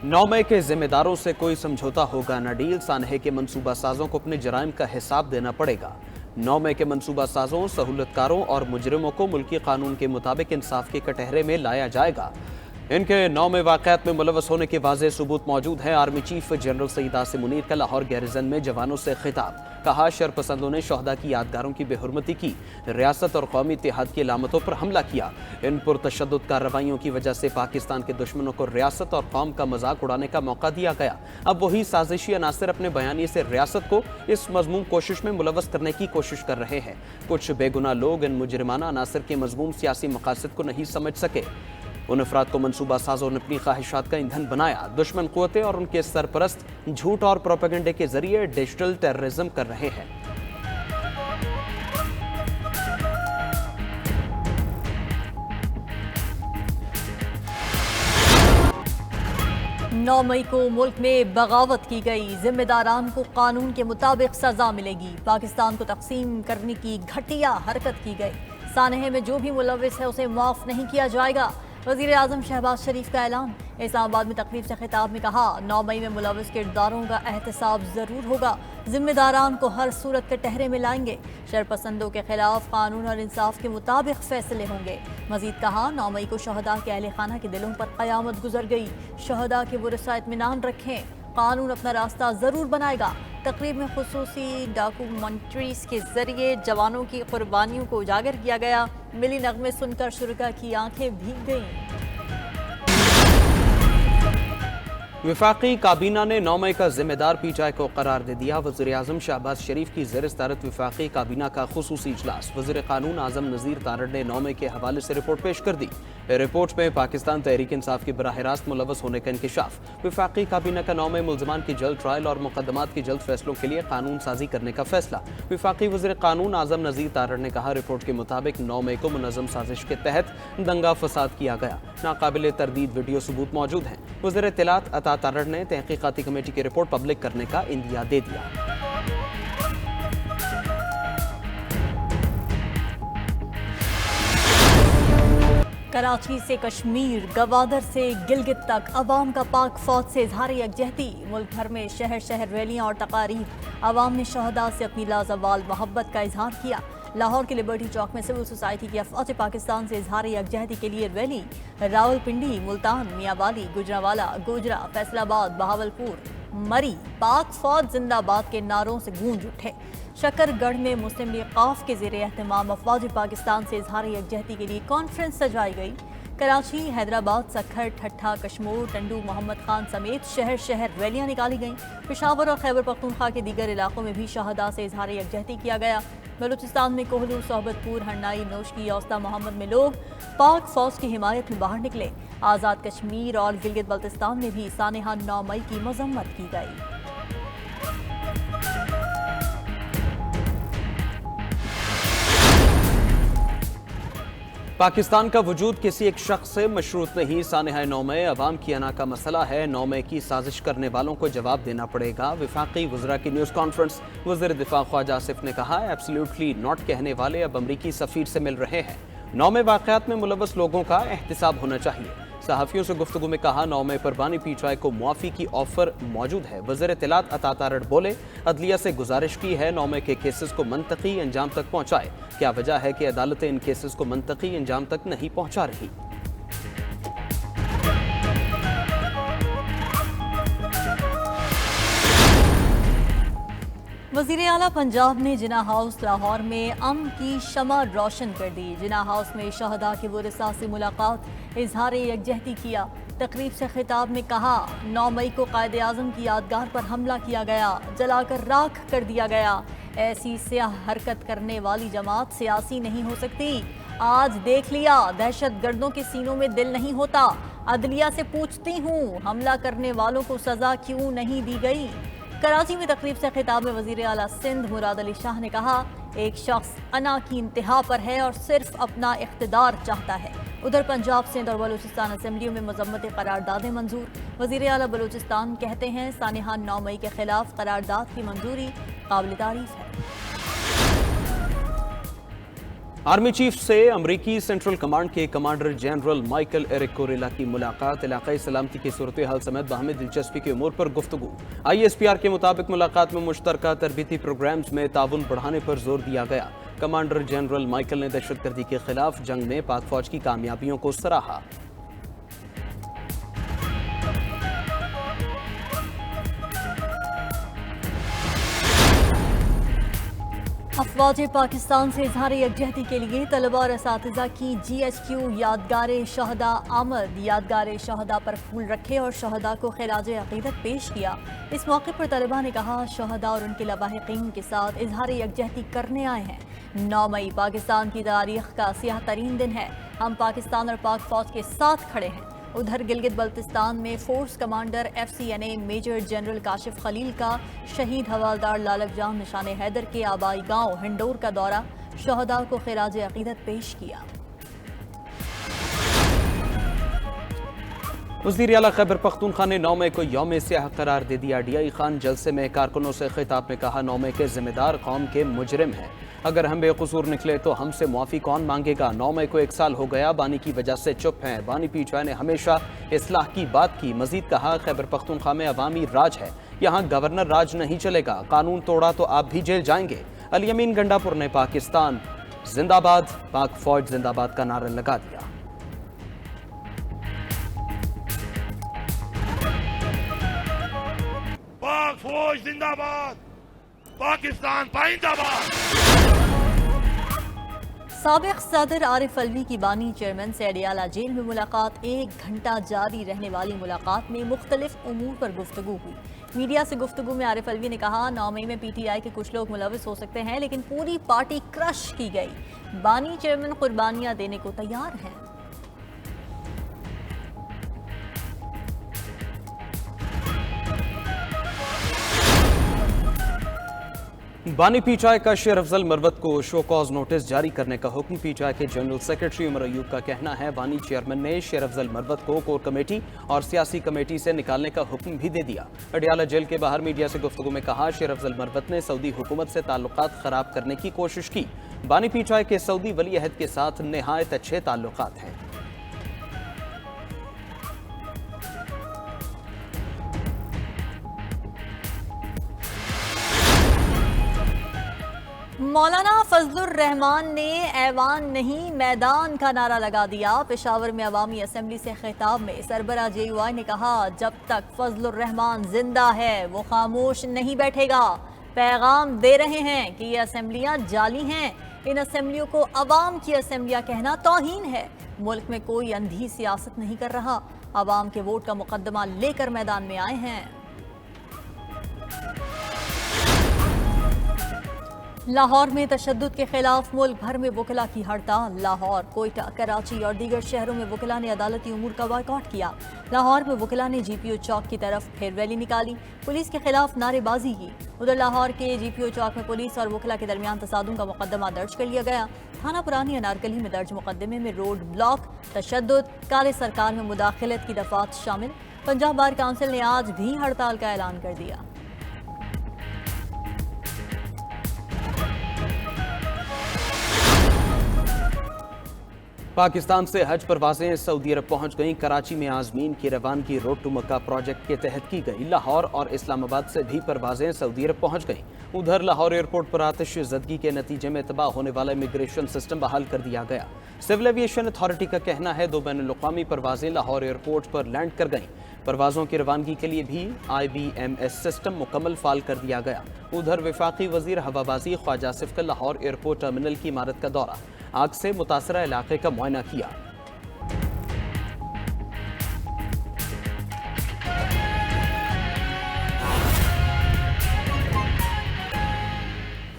9 मई के जिम्मेदारों से कोई समझौता होगा न डील। सानहे के मंसूबा साजों को अपने जराइम का हिसाब देना पड़ेगा। 9 मई के मंसूबा साजों, सहूलतकारों और मुजरिमों को मुल्की कानून के मुताबिक इंसाफ के कटहरे में लाया जाएगा। इनके 9 मई वाक़यात में मुलव्वस होने के वाज़ेह सबूत मौजूद हैं। Army chief general Syed Asim Munir का लाहौर गैरिजन में जवानों से खिताब। कहा, शरपसंदों ने शोहदा की यादगारों की बेहुरमती की, रियासत और कौमी इत्तेहाद की अलामतों पर हमला किया। इन पुरतशद्दुद कार्रवाइयों की वजह से पाकिस्तान के दुश्मनों को रियासत और कौम का मजाक उड़ाने का मौका दिया गया। अब वही साजिशी अनासर अपने बयानी से रियासत को इस मजमूम कोशिश में मुलव्वस करने की कोशिश कर रहे हैं। कुछ बेगुनाह लोग इन मुजरिमाना अनासर के मजमूम सियासी मकासद को नहीं समझ सके। उन अफराद को मंसूबा साजों ने अपनी ख्वाहिशात का ईंधन बनाया। दुश्मन क़ुव्वतें और उनके सरपरस्त झूठ और प्रोपेगेंडे के जरिए डिजिटल टेररिज्म कर रहे हैं। नौ मई को मुल्क में बगावत की गई, जिम्मेदारान को कानून के मुताबिक सजा मिलेगी। पाकिस्तान को तकसीम करने की घटिया हरकत की गई। सानहे में जो भी मुलव्विस है उसे माफ नहीं किया जाएगा। वज़ीर आज़म शहबाज शरीफ का ऐलान। इस्लामाबाद में तकरीब से खिताब में कहा, 9 मई में मुलव्विस किरदारों का एहतसाब ज़रूर होगा। जिम्मेदारान को हर सूरत के टहरे में लाएंगे। शरपसंदों के खिलाफ कानून और इंसाफ के मुताबिक फैसले होंगे। मजीद कहा, 9 मई को शहदा के अहले खाना के दिलों पर क़यामत गुजर गई। शहदा के वरसा इत्मीनान रखें, कानून अपना रास्ता ज़रूर बनाएगा। तकरीब में खुसूसी डॉक्यूमेंट्रीज के जरिए जवानों की कुर्बानियों को उजागर किया गया। मिली नगमे सुनकर शुरका की आंखें भीग गईं। वफाकी काबीना ने 9 मई का जिम्मेदार पीटीआई को करार दे दिया। वज़ीर आज़म शहबाज शरीफ की ज़ेर सदारत वफाकी काबीना का खुसूसी इजलास। वज़ीर कानून आज़म नज़ीर तारड़ ने 9 मई के हवाले से रिपोर्ट पेश कर दी। रिपोर्ट में पाकिस्तान तहरीक इंसाफ के बराह रास्त मुलव्वस होने का इंकशाफ। वफाकी काबीना का 9 मई मुल्ज़मान की जल्द ट्रायल और मुकदमात के जल्द फैसलों के लिए कानून साजी करने का फैसला। वफाकी वज़ीर कानून आज़म नज़ीर तारड़ ने कहा, रिपोर्ट के मुताबिक 9 मई को मुनज़्ज़म साजिश के तहत दंगा फसाद किया गया। नाकाबिले तरदीद वीडियो सबूत मौजूद हैं। वज़ीर इत्तलात अता तारड़ ने तहकीकाती कमेटी की रिपोर्ट पब्लिक करने का इंदिया दे दिया। कराची से कश्मीर, गवादर से गिलगित तक अवाम का पाक फौज से इजहार यकजहती। मुल्क भर में शहर शहर रैलियां और तकारीब। अवाम ने शहदा से अपनी लाजवाल मोहब्बत का इजहार किया। लाहौर के लिबर्टी चौक में सिविल सोसाइटी की अफवाज पाकिस्तान से इजहार यकजहती के लिए रैली। रावलपिंडी, मुल्तान, मियांवाली, गुजरावाला, गोजरा, फैसलाबाद, बहावलपुर, मरी पाक फौज जिंदाबाद के नारों से गूंज उठे। शकरगढ़ में मुस्लिम लीग काफ के ज़ेरे एहतमाम अफवाज पाकिस्तान से इजहार यकजहती के लिए कॉन्फ्रेंस सजाई गई। कराची, हैदराबाद, सक्खर, ठट्ठा, कश्मोर, टंडू, मोहम्मद खान समेत शहर शहर रैलियां निकाली गईं। पेशावर और खैबर पख्तूनख्वा के दीगर इलाकों में भी शहदा से इजहार यकजहती किया गया। बलूचिस्तान में कोहलू, सोहबतपुर, हरनाई, नोशकी, औस्ता मोहम्मद में लोग पाक फौज की हिमायत में बाहर निकले। आज़ाद कश्मीर और गिलगित बल्तिस्तान में भी सानहा 9 मई की मजम्मत की गई। पाकिस्तान का वजूद किसी एक शख्स से मशरूत नहीं। सानहा 9 मई अवाम की अना का मसला है। 9 मई की साजिश करने वालों को जवाब देना पड़ेगा। वफाकी वज़रा की न्यूज़ कॉन्फ्रेंस। वज़ीर दिफा ख्वाजा आसिफ ने कहा, एब्सोल्युटली नॉट कहने वाले अब अमरीकी सफ़ीर से मिल रहे हैं। 9 मई वाक़यात में मुलव्वस लोगों का एहतिसाब होना चाहिए। सहाफ़ियों से गुफ्तगू में कहा, 9 मई पर बानी पीटीआई को मुआफ़ी की ऑफर मौजूद है। वज़ीर इत्तलात अता तारड़ बोले, अदलिया से गुजारिश की है 9 मई के केसेस को मंतकी अंजाम तक पहुँचाए। क्या वजह है कि अदालतें इन केसेस को मंतकी अंजाम तक नहीं पहुँचा रही। वज़ीर आला पंजाब ने जिना हाउस लाहौर में अमन की शमा रोशन कर दी। जिना हाउस में शहदा के वरसा से मुलाकात, इजहार यकजहती किया। तकरीब से खिताब में कहा, 9 मई को कायदे आज़म की यादगार पर हमला किया गया, जलाकर राख कर दिया गया। ऐसी स्याह हरकत करने वाली जमात सियासी नहीं हो सकती। आज देख लिया, दहशत गर्दों के सीनों में दिल नहीं होता। अदलिया से पूछती हूँ, हमला करने वालों को सजा क्यों नहीं दी गई। कराची में तकरीब से खिताब में वज़ीर आला सिंध मुराद अली शाह ने कहा, एक शख्स अना की इंतहा पर है और सिर्फ अपना इख्तिदार चाहता है। उधर पंजाब, सिंध और बलूचिस्तान असम्बलियों में मजम्मत करारदादें मंजूर। वज़ीर आला बलूचिस्तान कहते हैं, सानहा 9 मई के खिलाफ करारदाद की मंजूरी काबिल तारीफ है। आर्मी चीफ से अमरीकी सेंट्रल कमांड के कमांडर जनरल माइकल एरिक कोरेला की मुलाकात, इलाकाई सलामती की सूरत हाल समेत बाहमी दिलचस्पी के उमूर पर गुफ्तगू। ISPR के मुताबिक मुलाकात में मुश्तरका तरबीती प्रोग्राम्स में ताउन बढ़ाने पर जोर दिया गया। कमांडर जनरल माइकल ने दहशतगर्दी के खिलाफ जंग में पाक फौज की कामयाबियों को सराहा। अफवाज पाकिस्तान से इजहार यकजहती के लिए तलबा और असातिज़ा की GHQ यादगार शहदा आमद। यादगार शहदा पर फूल रखे और शहदा को खिराज अकीदत पेश किया। इस मौके पर तलबा ने कहा, शहदा और उनके लवाहिकीन के साथ इजहार यकजहती करने आए हैं। 9 मई पाकिस्तान की तारीख का सियाह तरीन दिन है। हम पाकिस्तान और पाक फौज के साथ खड़े हैं। उधर गिलगित बल्तिस्तान में force commander FCNA major general Kashif Khalil का शहीद हवालदार लालक जान निशान हैदर के आबाई गांव हिंडोर का दौरा, शहदा को खिराज अकीदत पेश किया। वज़ीर आला खैबर पख्तूनख्वा ने 9 मई को यौम सियाह करार दे दिया। DI खान जलसे में कारकुनों से खिताब में कहा, 9 मई के जिम्मेदार कौम के मुजरिम हैं। अगर हम बेकसूर निकले तो हमसे मुआफ़ी कौन मांगेगा। 9 मई को 1 साल हो गया, बानी की वजह से चुप हैं। बानी PTI ने हमेशा इस्लाह की बात की। मजीद कहा, खैबर पख्तूनख्वा में अवामी राज है, यहाँ गवर्नर राज नहीं चलेगा। कानून तोड़ा तो आप भी जेल जाएंगे। अली अमीन गंडापुर ने पाकिस्तान जिंदाबाद, पाक फौज जिंदाबाद का नारा लगा दिया। पाक फौज जिंदाबाद, पाकिस्तान पाइंदाबाद। साबिक सदर आरिफ अलवी की बानी चेयरमैन से अडियाला जेल में मुलाकात। 1 घंटा जारी रहने वाली मुलाकात में मुख्तलिफ उमूर पर गुफ्तगू हुई। मीडिया से गुफ्तगू में आरिफ अलवी ने कहा, 9 मई में PTI के कुछ लोग मुलविस हो सकते हैं, लेकिन पूरी पार्टी क्रश की गई। बानी चेयरमैन कुर्बानियां देने को तैयार हैं। बानी PTI का शेर अफजल मरवत को शो कॉज नोटिस जारी करने का हुक्म। PTI के जनरल सेक्रेटरी उमर अयूब का कहना है, बानी चेयरमैन ने शेर अफजल मरवत को कोर कमेटी और सियासी कमेटी से निकालने का हुक्म भी दे दिया। अडियाला जेल के बाहर मीडिया से गुफ्तगू में कहा, शेर अफजल मरवत ने सऊदी हुकूमत से ताल्लुकात खराब करने की कोशिश की। बानी PTI के सऊदी वली अहद के साथ निहायत अच्छे ताल्लुकात हैं। मौलाना फजलुर रहमान ने ऐवान नहीं मैदान का नारा लगा दिया। पेशावर में अवामी असेंबली से खिताब में सरबरा JUI ने कहा, जब तक फजलुर रहमान जिंदा है वो खामोश नहीं बैठेगा। पैगाम दे रहे हैं कि ये असेंबलियां जाली हैं। इन असेंबलियों को अवाम की असेंबलियां कहना तौहीन है। मुल्क में कोई अंधी सियासत नहीं कर रहा, अवाम के वोट का मुकदमा लेकर मैदान में आए हैं। लाहौर में तशद्दुद के खिलाफ मुल्क भर में वकला की हड़ताल। लाहौर, कोयटा, कराची और दीगर शहरों में वकला ने अदालती उमूर का बॉयकॉट किया। लाहौर में वकला ने GPO चौक की तरफ फिर रैली निकाली, पुलिस के खिलाफ नारेबाजी की। उधर लाहौर के GPO चौक में पुलिस और वकला के दरमियान तसादुम का मुकदमा दर्ज कर लिया गया। थाना पुरानी अनारकली में दर्ज मुकदमे में रोड ब्लॉक, तशद्दुद, काले सरकार में मुदाखलत की दफात शामिल। पंजाब बार काउंसिल ने आज भी हड़ताल का ऐलान कर दिया। पाकिस्तान से हज परवाजें सऊदी अरब पहुंच गईं। कराची में आजमीन की रवानगी रोड टू मक्का प्रोजेक्ट के तहत की गई। लाहौर और इस्लामाबाद से भी परवाजें सऊदी अरब पहुंच गईं। उधर लाहौर एयरपोर्ट पर आतिश ज़दगी के नतीजे में तबाह होने वाला इमिग्रेशन सिस्टम बहाल कर दिया गया। सिविल एविएशन अथॉरिटी का कहना है, 2 बैनुल-अक़वामी परवाजें लाहौर एयरपोर्ट पर लैंड कर गईं। परवाजों की रवानगी के लिए भी IBMS सिस्टम मुकम्मल फाल कर दिया गया। उधर वफाकी वजीर हवाबाजी ख्वाजा आसिफ का लाहौर एयरपोर्ट टर्मिनल की इमारत का दौरा, आग से मुतासरा इलाके का मुआयना किया।